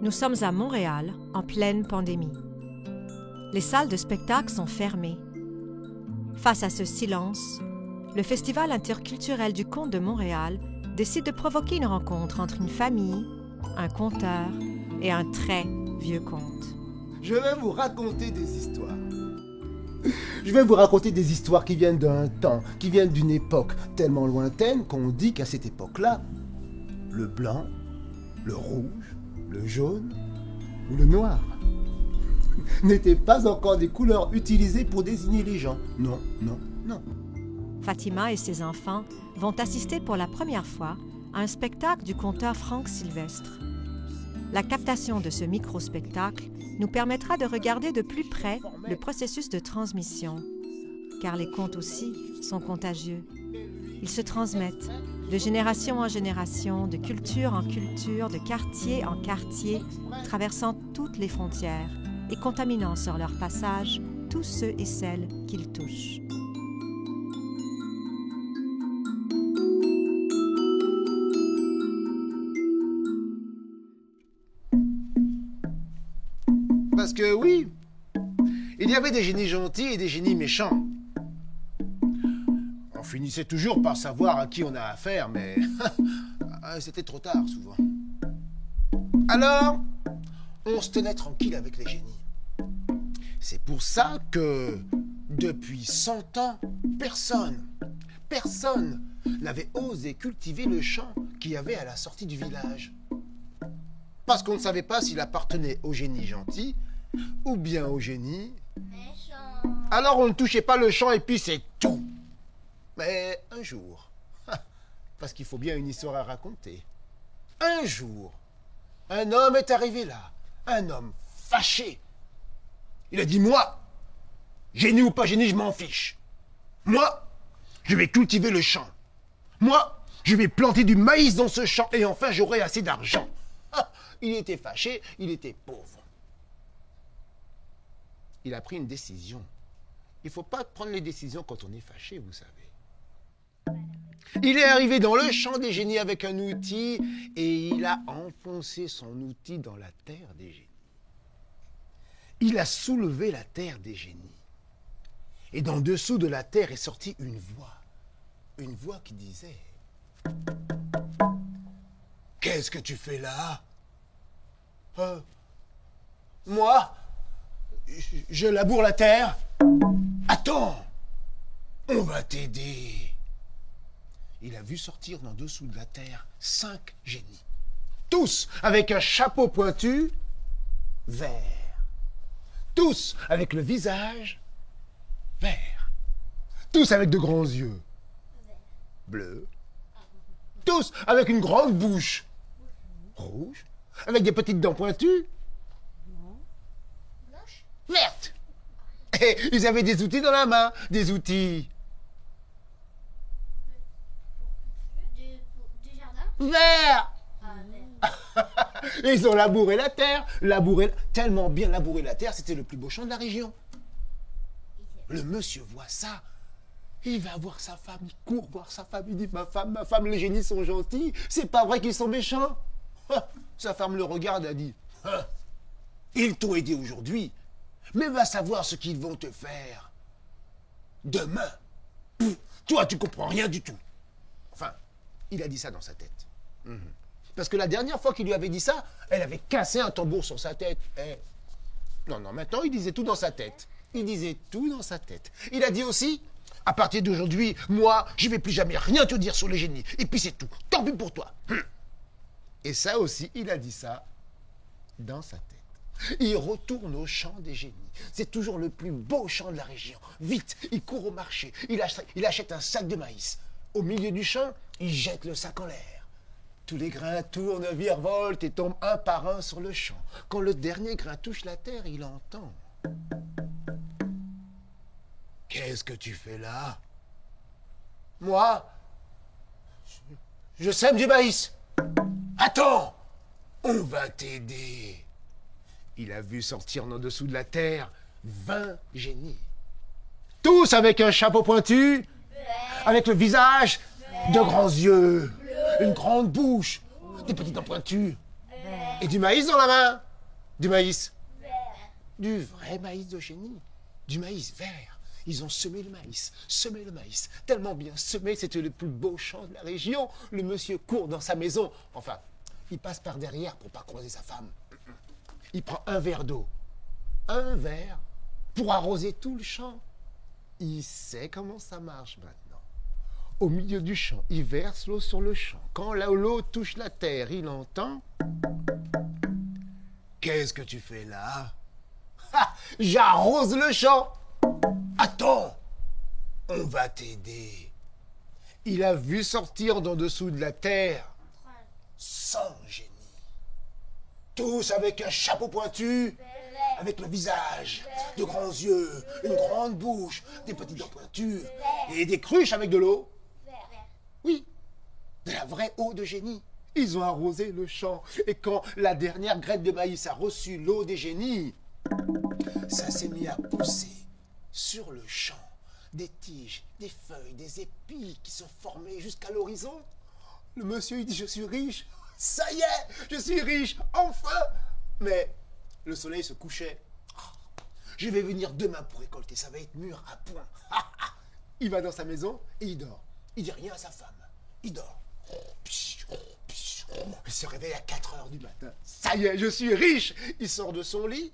Nous sommes à Montréal, en pleine pandémie. Les salles de spectacle sont fermées. Face à ce silence, le Festival interculturel du conte de Montréal décide de provoquer une rencontre entre une famille, un conteur et un très vieux conte. Je vais vous raconter des histoires. Je vais vous raconter des histoires qui viennent d'un temps, qui viennent d'une époque tellement lointaine qu'on dit qu'à cette époque-là, le blanc, le rouge, le jaune ou le noir n'étaient pas encore des couleurs utilisées pour désigner les gens. Non, non, non. Fatima et ses enfants vont assister pour la première fois à un spectacle du conteur Franck Sylvestre. La captation de ce micro-spectacle nous permettra de regarder de plus près le processus de transmission, car les contes aussi sont contagieux. Ils se transmettent de génération en génération, de culture en culture, de quartier en quartier, traversant toutes les frontières et contaminant sur leur passage tous ceux et celles qu'ils touchent. Parce que oui, il y avait des génies gentils et des génies méchants. On finissait toujours par savoir à qui on a affaire, mais c'était trop tard souvent. Alors, on se tenait tranquille avec les génies. C'est pour ça que, depuis 100 ans, personne n'avait osé cultiver le champ qu'il y avait à la sortie du village. Parce qu'on ne savait pas s'il appartenait au génie gentil ou bien au génie méchant. Alors on ne touchait pas le champ et puis c'est tout. Mais un jour, parce qu'il faut bien une histoire à raconter, un jour, un homme est arrivé là, un homme fâché. Il a dit, moi, génie ou pas génie, je m'en fiche. Moi, je vais cultiver le champ. Moi, je vais planter du maïs dans ce champ et enfin j'aurai assez d'argent. Il était fâché, il était pauvre. Il a pris une décision. Il ne faut pas prendre les décisions quand on est fâché, vous savez. Il est arrivé dans le champ des génies avec un outil et il a enfoncé son outil dans la terre des génies. Il a soulevé la terre des génies. Et d'en dessous de la terre est sortie une voix qui disait « Qu'est-ce que tu fais là ? Moi, je laboure la terre. Attends, on va t'aider. » Il a vu sortir d'en dessous de la terre 5 génies. Tous avec un chapeau pointu vert. Tous avec le visage vert. Tous avec de grands yeux bleus. Tous avec une grande bouche rouge. Avec des petites dents pointues vertes. Et ils avaient des outils dans la main. Des outils Du jardin verts. Et ils ont labouré la terre. Tellement bien labouré la terre, c'était le plus beau champ de la région. Le monsieur voit ça. Il va voir sa femme. Il court voir sa femme. Il dit, ma femme, les génies sont gentils. C'est pas vrai qu'ils sont méchants. Sa femme le regarde et a dit, ils t'ont aidé aujourd'hui, mais va savoir ce qu'ils vont te faire demain. Toi, tu comprends rien du tout. Enfin, il a dit ça dans sa tête. Parce que la dernière fois qu'il lui avait dit ça, elle avait cassé un tambour sur sa tête. Non, maintenant, il disait tout dans sa tête. Il disait tout dans sa tête. Il a dit aussi, à partir d'aujourd'hui, moi, je ne vais plus jamais rien te dire sur les génies. Et puis c'est tout. Tant pis pour toi. Et ça aussi, il a dit ça dans sa tête. Il retourne au champ des génies. C'est toujours le plus beau champ de la région. Vite, il court au marché. Il achète un sac de maïs. Au milieu du champ, il jette le sac en l'air. Tous les grains tournent, virevoltent et tombent un par un sur le champ. Quand le dernier grain touche la terre, il entend. Qu'est-ce que tu fais là? Moi, je sème du maïs. Attends, on va t'aider. Il a vu sortir en dessous de la terre 20 génies. Tous avec un chapeau pointu, avec le visage de grands yeux, une grande bouche, des petites dents pointues. Et du maïs dans la main. Du maïs. Du vrai maïs de génie. Du maïs vert. Ils ont semé le maïs, tellement bien semé, c'était le plus beau champ de la région. Le monsieur court dans sa maison. Enfin, il passe par derrière pour pas croiser sa femme. Il prend un verre d'eau. Un verre pour arroser tout le champ. Il sait comment ça marche maintenant. Au milieu du champ, il verse l'eau sur le champ. Quand l'eau touche la terre, il entend... Qu'est-ce que tu fais là? J'arrose le champ. Attends, on va t'aider. Il a vu sortir d'en dessous de la terre 100 génies. Tous avec un chapeau pointu, avec le visage, de grands yeux, une grande bouche, des petites dents pointues et des cruches avec de l'eau. Oui, de la vraie eau de génie. Ils ont arrosé le champ. Et quand la dernière graine de maïs a reçu l'eau des génies, ça s'est mis à pousser sur le champ. Des tiges, des feuilles, des épis qui se formaient jusqu'à l'horizon. Le monsieur, il dit, je suis riche. Ça y est, je suis riche, enfin. Mais le soleil se couchait. Je vais venir demain pour récolter, ça va être mûr à point. Il va dans sa maison et il dort. Il dit rien à sa femme. Il dort. Il se réveille à 4 heures du matin. Ça y est, je suis riche. Il sort de son lit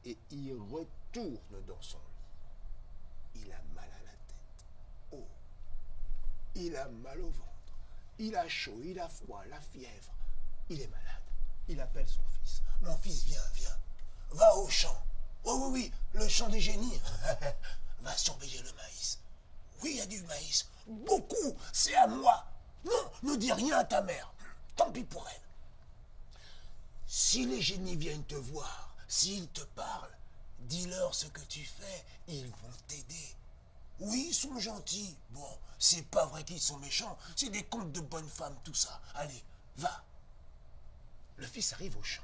et il retourne dans son lit. Il a mal à la tête. Oh. Il a mal au ventre. Il a chaud, il a froid, la fièvre. Il est malade. Il appelle son fils. Mon fils, viens, viens. Va au champ. Oh oui, oui, le champ des génies. Va surveiller le maïs. Oui, il y a du maïs. Beaucoup. C'est à moi. Non, ne dis rien à ta mère. Tant pis pour elle. Si les génies viennent te voir, s'ils te parlent, dis-leur ce que tu fais, ils vont t'aider. Oui, ils sont gentils. Bon, c'est pas vrai qu'ils sont méchants. C'est des contes de bonnes femmes, tout ça. Allez, va. Le fils arrive au champ.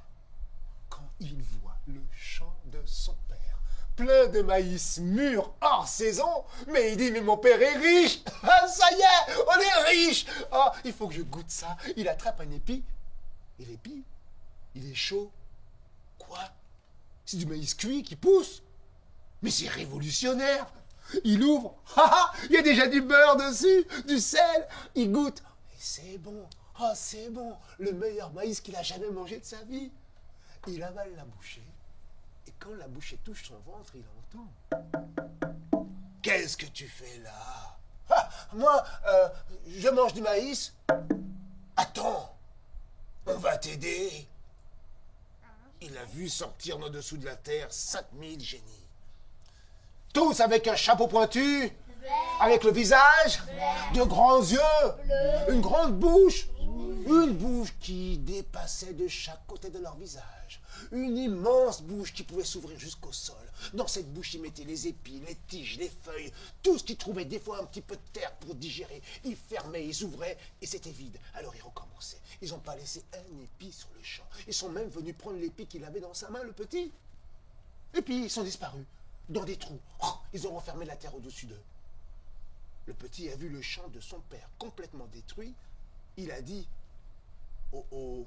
Quand il voit le champ de son père, plein de maïs mûr hors saison, mais il dit, mais mon père est riche. Ah, ça y est, on est riche. Ah, il faut que je goûte ça. Il attrape un épi. Et l'épi, il est chaud. Quoi? C'est du maïs cuit qui pousse. Mais c'est révolutionnaire. Il ouvre. Il y a déjà du beurre dessus, du sel. Il goûte. Et c'est bon. Ah, c'est bon. Le meilleur maïs qu'il a jamais mangé de sa vie. Il avale la bouchée. Et quand la bouchée touche son ventre, il entend. Qu'est-ce que tu fais là? Moi, je mange du maïs. Attends, on va t'aider. Il a vu sortir en dessous de la terre 5000 génies. Tous avec un chapeau pointu, avec le visage, de grands yeux, une grande bouche. Une bouche qui dépassait de chaque côté de leur visage. Une immense bouche qui pouvait s'ouvrir jusqu'au sol. Dans cette bouche, ils mettaient les épis, les tiges, les feuilles, tout ce qu'ils trouvaient, des fois un petit peu de terre pour digérer. Ils fermaient, ils ouvraient et c'était vide. Alors ils recommençaient. Ils n'ont pas laissé un épi sur le champ. Ils sont même venus prendre l'épi qu'il avait dans sa main, le petit. Et puis ils sont disparus dans des trous. Ils ont refermé la terre au-dessus d'eux. Le petit a vu le champ de son père complètement détruit. Il a dit... Oh oh,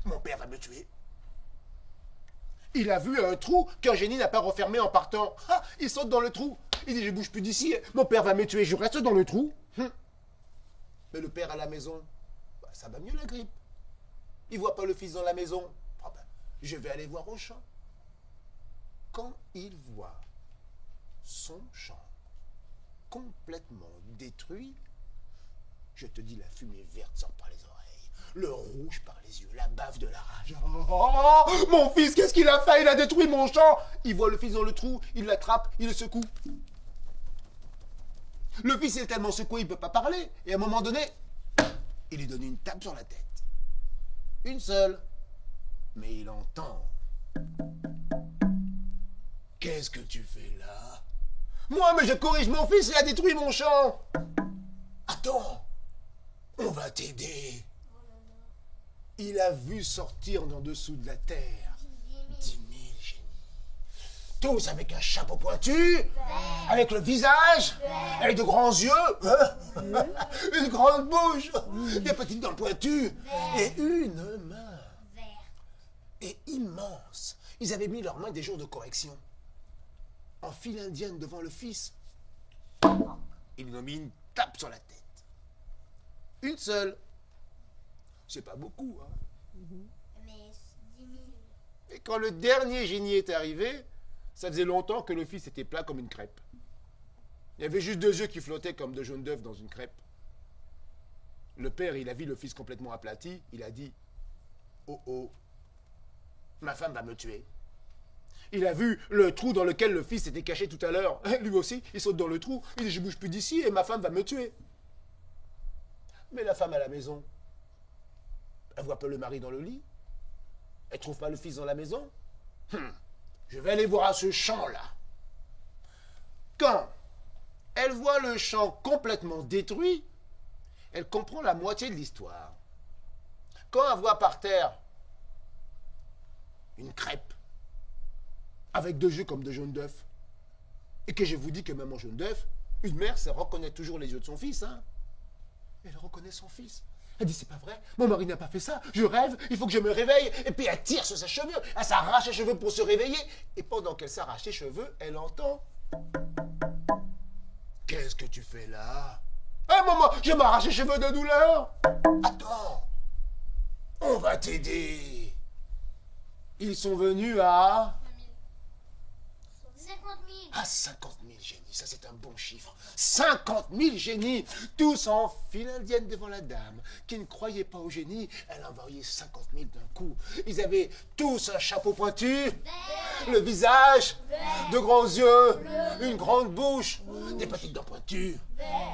mon père va me tuer. Il a vu un trou qu'un génie n'a pas refermé en partant. Il saute dans le trou. Il dit, je bouge plus d'ici, mon père va me tuer, je reste dans le trou. Mais le père à la maison, ça va mieux la grippe. Il voit pas le fils dans la maison. Je vais aller voir au champ. Quand il voit son champ complètement détruit, je te dis, la fumée verte sort par les oreilles, le rouge par les yeux, la bave de la rage. Oh, mon fils, qu'est-ce qu'il a fait? Il a détruit mon champ. Il voit le fils dans le trou, il l'attrape, il le secoue. Le fils est tellement secoué, il ne peut pas parler. Et à un moment donné, il lui donne une tape sur la tête. Une seule. Mais il entend. Qu'est-ce que tu fais là? Moi, mais je corrige mon fils, il a détruit mon champ. Attends. On va t'aider. Il a vu sortir d'en dessous de la terre 10 000 génies. Tous avec un chapeau pointu, avec le visage, avec de grands yeux, une grande bouche, des petites dents pointues, et une main. Et immense. Ils avaient mis leurs mains des jours de correction. En file indienne devant le fils. Ils lui ont mis une tape sur la tête. Une seule. C'est pas beaucoup, hein. Mais 10 000. Et quand le dernier génie est arrivé, ça faisait longtemps que le fils était plat comme une crêpe. Il y avait juste 2 yeux qui flottaient comme 2 jaunes d'œufs dans une crêpe. Le père, il a vu le fils complètement aplati. Il a dit « Oh oh, ma femme va me tuer. » Il a vu le trou dans lequel le fils était caché tout à l'heure. Lui aussi, il saute dans le trou. Il dit « Je bouge plus d'ici et ma femme va me tuer. » Mais la femme à la maison, elle voit pas le mari dans le lit. Elle trouve pas le fils dans la maison. Je vais aller voir à ce champ-là. Quand elle voit le champ complètement détruit, elle comprend la moitié de l'histoire. Quand elle voit par terre une crêpe avec 2 yeux comme 2 jaunes d'œufs, et que je vous dis que même en jaune d'œuf, une mère, ça reconnaît toujours les yeux de son fils. Hein. Elle reconnaît son fils. Elle dit, c'est pas vrai, mon mari n'a pas fait ça, je rêve, il faut que je me réveille. Et puis elle tire sur ses cheveux, elle s'arrache les cheveux pour se réveiller. Et pendant qu'elle s'arrache les cheveux, elle entend. Qu'est-ce que tu fais là? Ah maman, je m'arrache les cheveux de douleur. Attends, on va t'aider. Ils sont venus à... 50 000. Ah, 50 000 génies, ça c'est un bon chiffre. 50 000 génies, tous en file indienne devant la dame, qui ne croyait pas au génie. Elle a envoyé 50 000 d'un coup. Ils avaient tous un chapeau pointu, le visage, de grands yeux, une grande bouche, des petites dents pointues,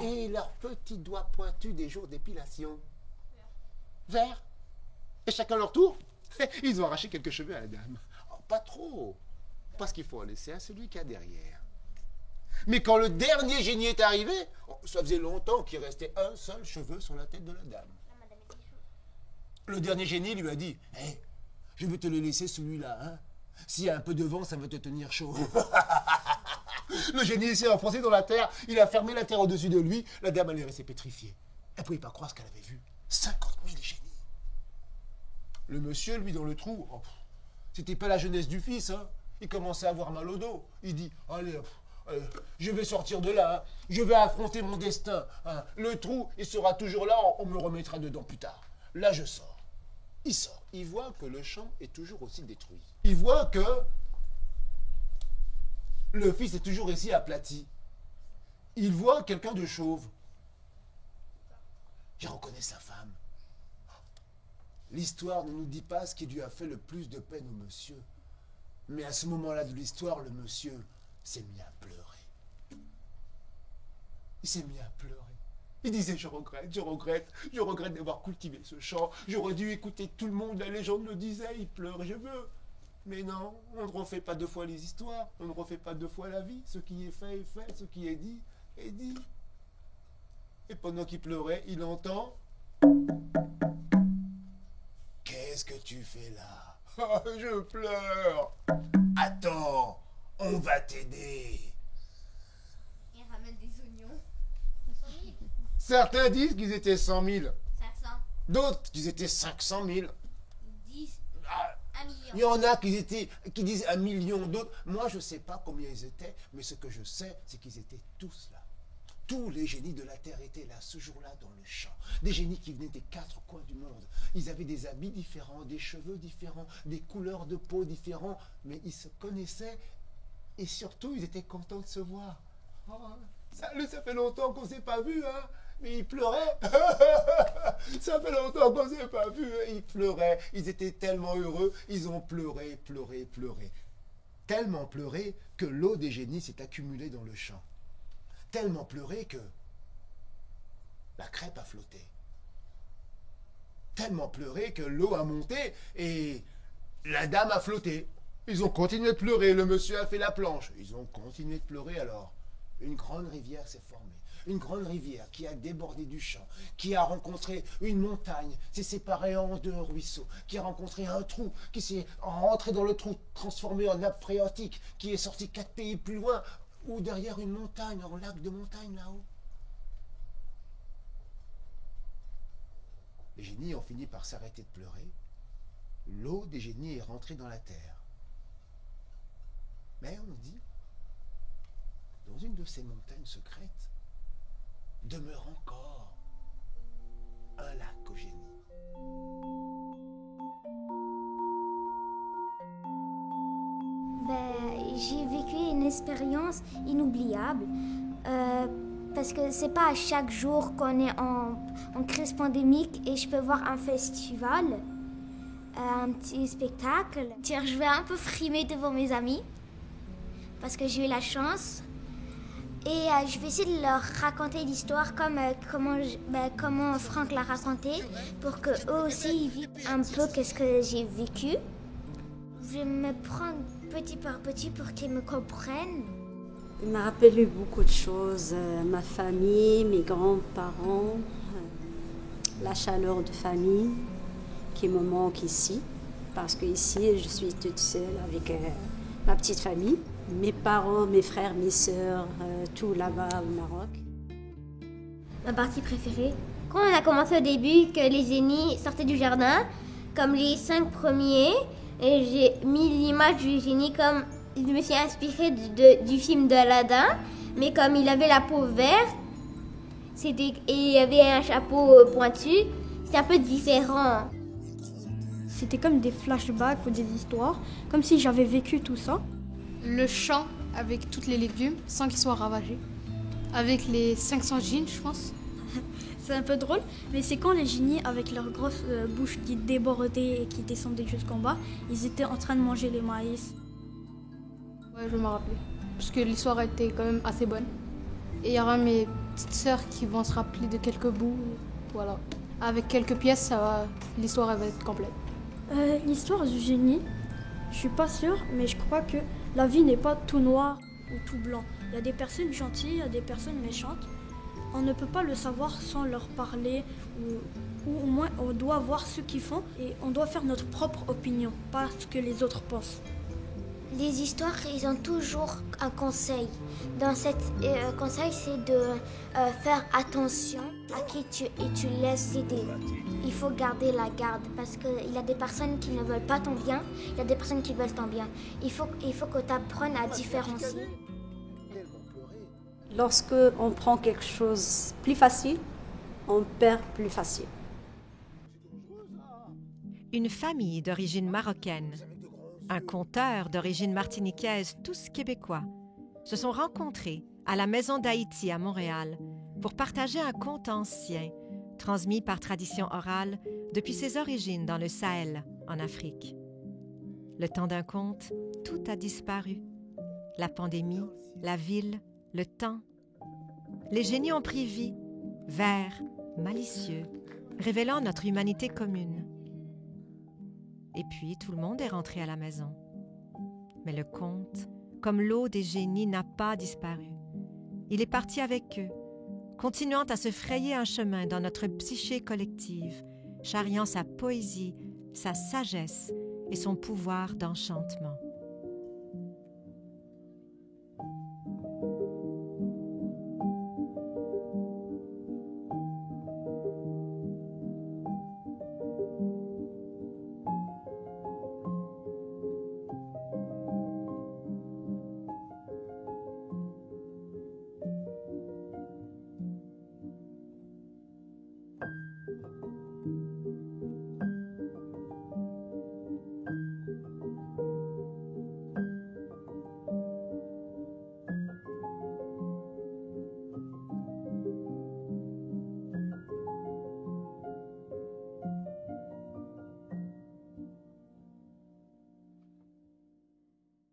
et leurs petits doigts pointus des jours d'épilation. Vert. Et chacun leur tour, ils ont arraché quelques cheveux à la dame. Oh, pas trop. Parce qu'il faut en laisser à celui qui a derrière. Mais quand le dernier génie est arrivé, ça faisait longtemps qu'il restait un seul cheveu sur la tête de la dame. Le dernier génie lui a dit, hey, je vais te le laisser celui-là. Hein. S'il y a un peu de vent, ça va te tenir chaud. Le génie s'est enfoncé dans la terre, il a fermé la terre au-dessus de lui, la dame elle est restée pétrifiée. Elle ne pouvait pas croire ce qu'elle avait vu. 50 000 génies. Le monsieur, lui, dans le trou, oh, c'était pas la jeunesse du fils, hein. Il commençait à avoir mal au dos. Il dit, allez, je vais sortir de là, hein. Je vais affronter mon destin. Hein. Le trou, il sera toujours là, on me remettra dedans plus tard. Là, je sors. Il sort. Il voit que le champ est toujours aussi détruit. Il voit que le fils est toujours ici aplati. Il voit quelqu'un de chauve. Il reconnaît sa femme. L'histoire ne nous dit pas ce qui lui a fait le plus de peine au monsieur. Mais à ce moment-là de l'histoire, le monsieur s'est mis à pleurer. Il s'est mis à pleurer. Il disait, je regrette d'avoir cultivé ce champ. J'aurais dû écouter tout le monde, la légende le disait, il pleure, je veux. Mais non, on ne refait pas 2 fois les histoires, on ne refait pas 2 fois la vie. Ce qui est fait, ce qui est dit, est dit. Et pendant qu'il pleurait, il entend... Qu'est-ce que tu fais là? Oh, je pleure. Attends, on va t'aider. Il ramène des oignons. 100 000. Certains disent qu'ils étaient 100 000. 500. D'autres qu'ils étaient 500 000. 10. Ah, 1 million. il y en a qui disent 1 million, d'autres. Moi, je ne sais pas combien ils étaient, mais ce que je sais, c'est qu'ils étaient tous là. Tous les génies de la Terre étaient là, ce jour-là, dans le champ. Des génies qui venaient des 4 coins du monde. Ils avaient des habits différents, des cheveux différents, des couleurs de peau différentes, mais ils se connaissaient et surtout, ils étaient contents de se voir. Oh, ça fait longtemps qu'on ne s'est pas vu, hein, mais ils pleuraient. Ça fait longtemps qu'on ne s'est pas vu, hein. Ils pleuraient. Ils étaient tellement heureux, ils ont pleuré. Tellement pleuré que l'eau des génies s'est accumulée dans le champ. Tellement pleuré que la crêpe a flotté. Tellement pleuré que l'eau a monté et la dame a flotté. Ils ont continué de pleurer, le monsieur a fait la planche. Ils ont continué de pleurer alors. Une grande rivière s'est formée. une grande rivière qui a débordé du champ, qui a rencontré une montagne, s'est séparée en deux ruisseaux, qui a rencontré un trou, qui s'est rentré dans le trou, transformé en nappe phréatique, qui est sorti 4 pays plus loin, ou derrière une montagne, en lac de montagne là-haut. Les génies ont fini par s'arrêter de pleurer. L'eau des génies est rentrée dans la terre. Mais on dit, dans une de ces montagnes secrètes, demeure encore un lac aux génies. J'ai vécu une expérience inoubliable parce que c'est pas à chaque jour qu'on est en crise pandémique et je peux voir un festival, un petit spectacle. Je vais un peu frimer devant mes amis parce que j'ai eu la chance et je vais essayer de leur raconter l'histoire comment Franck l'a raconté pour qu'eux aussi ils vivent un peu qu'est-ce que j'ai vécu. Je vais me prendre petit par petit pour qu'ils me comprennent. Il m'a rappelé beaucoup de choses, ma famille, mes grands-parents, la chaleur de famille qui me manque ici. Parce qu'ici, je suis toute seule avec ma petite famille, mes parents, mes frères, mes sœurs, tout là-bas au Maroc. Ma partie préférée, quand on a commencé au début, que les génies sortaient du jardin, comme les 5 premiers, et j'ai mis l'image du génie comme je me suis inspirée du film d'Aladin, mais comme il avait la peau verte, et il avait un chapeau pointu, c'était un peu différent. C'était comme des flashbacks ou des histoires, comme si j'avais vécu tout ça. Le champ avec tous les légumes sans qu'ils soient ravagés. Avec les 500 djinns, je pense. C'est un peu drôle, mais c'est quand les génies, avec leurs grosses bouches qui débordaient et qui descendaient jusqu'en bas, ils étaient en train de manger les maïs. Ouais, je me rappelais. Parce que l'histoire était quand même assez bonne. Et il y aura mes petites sœurs qui vont se rappeler de quelques bouts. Voilà. Avec quelques pièces, l'histoire va être complète. L'histoire du génie, je suis pas sûre, mais je crois que la vie n'est pas tout noir ou tout blanc. Il y a des personnes gentilles, il y a des personnes méchantes. On ne peut pas le savoir sans leur parler ou au moins on doit voir ce qu'ils font et on doit faire notre propre opinion, pas ce que les autres pensent. Les histoires, ils ont toujours un conseil. Dans cet conseil, c'est de faire attention à qui tu laisses aider. Il faut garder la garde parce qu'il y a des personnes qui ne veulent pas ton bien, il y a des personnes qui veulent ton bien. Il faut que tu apprennes à différencier. Lorsque on prend quelque chose plus facile, on perd plus facile. Une famille d'origine marocaine, un conteur d'origine martiniquaise, tous québécois, se sont rencontrés à la Maison d'Haïti à Montréal pour partager un conte ancien, transmis par tradition orale depuis ses origines dans le Sahel, en Afrique. Le temps d'un conte, tout a disparu. La pandémie, la ville, le temps. Les génies ont pris vie, verts, malicieux, révélant notre humanité commune. Et puis, tout le monde est rentré à la maison. Mais le conte, comme l'eau des génies, n'a pas disparu. Il est parti avec eux, continuant à se frayer un chemin dans notre psyché collective, charriant sa poésie, sa sagesse et son pouvoir d'enchantement.